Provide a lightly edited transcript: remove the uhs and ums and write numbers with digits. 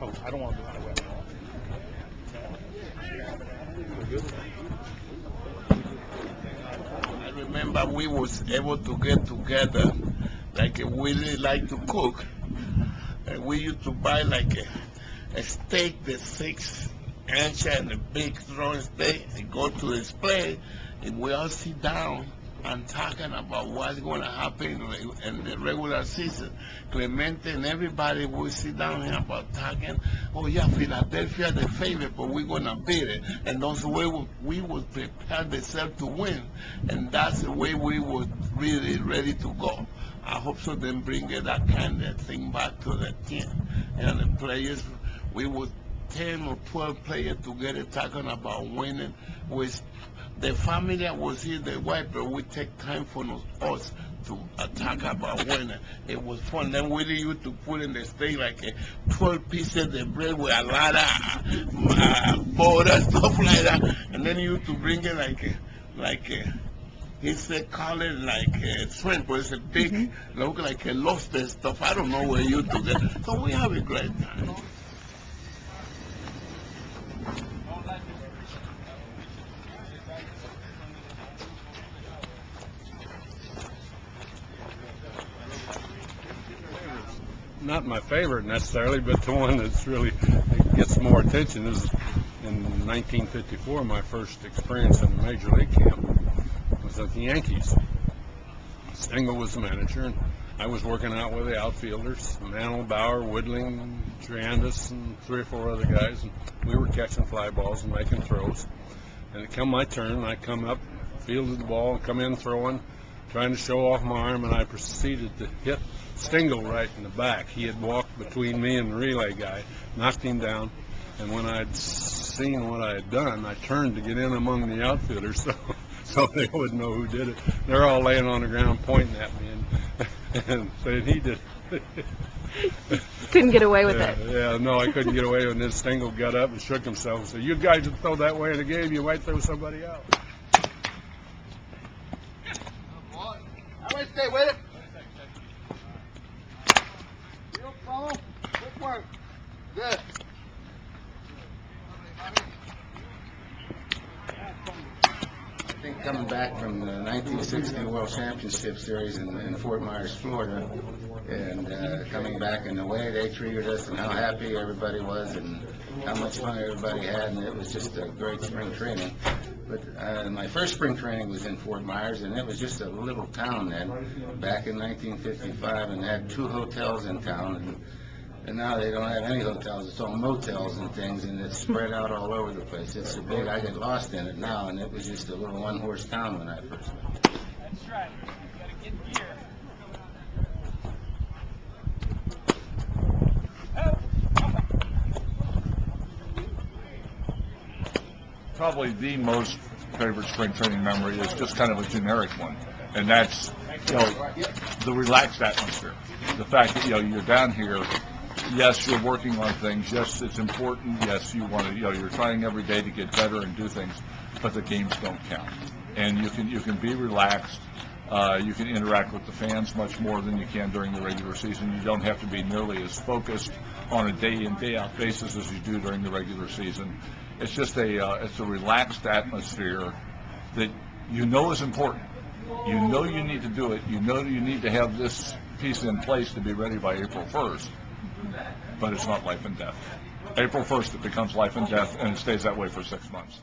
Oh, I don't want to go out of way. I remember we was able to get together, like we really like to cook. And we used to buy like a steak, the 6 inch and a big strong steak, and go to the display, and we all sit down and talking about what's going to happen in the regular season. Clemente and everybody will sit down here about talking, oh yeah, Philadelphia the favorite, but we're going to beat it. And that's the way we would prepare themselves to win. And that's the way we were really ready to go. I hope so then bring that kind of thing back to the team. And the players, we would 10 or 12 players together talking about winning with the family that was here, the wife, but we take time for us to talk about winning. It was fun. Then we used to put in the steak like 12 pieces of bread with a lot of butter, stuff like that. And then you used to bring it like he said, call it like shrimp, but it's a big, look like a lobster stuff. I don't know where you took it. So we have a great time. Not my favorite necessarily, but the one that's really gets more attention is in 1954. My first experience in a major league camp was at the Yankees. Stengel was the manager, and I was working out with the outfielders: Mantle, Bauer, Woodling, Triandis, and 3 or 4 other guys. And we were catching fly balls and making throws. And it come my turn, and I come up, fielded the ball, and come in throwing, trying to show off my arm, and I proceeded to hit Stengel right in the back. He had walked between me and the relay guy, knocked him down, and when I'd seen what I had done, I turned to get in among the outfielders so they wouldn't know who did it. They're all laying on the ground pointing at me and saying he did it. Couldn't get away with it. Yeah, no, I couldn't get away. And then Stengel got up and shook himself and said, "You guys would throw that way in the game, you might throw somebody out." I want to stay with it. Good work. Good. I think coming back from the 1960 World Championship Series in Fort Myers, Florida, and coming back and the way they treated us and how happy everybody was and how much fun everybody had, and it was just a great spring training. But my first spring training was in Fort Myers, and it was just a little town then, back in 1955, and had 2 hotels in town. And now they don't have any hotels. It's all motels and things, and it's spread out all over the place. It's so big, I get lost in it now, and it was just a little one-horse town when I first went. That's right. You got to get gear. Probably the most favorite spring training memory is just kind of a generic one, and that's the relaxed atmosphere. The fact that you're down here. Yes, you're working on things. Yes, it's important. Yes, you want to. You're trying every day to get better and do things, but the games don't count. And you can be relaxed. You can interact with the fans much more than you can during the regular season. You don't have to be nearly as focused on a day in, day out basis as you do during the regular season. It's just it's a relaxed atmosphere that is important. You know you need to do it. You know you need to have this piece in place to be ready by April 1st. But it's not life and death. April 1st, it becomes life and death, and it stays that way for 6 months.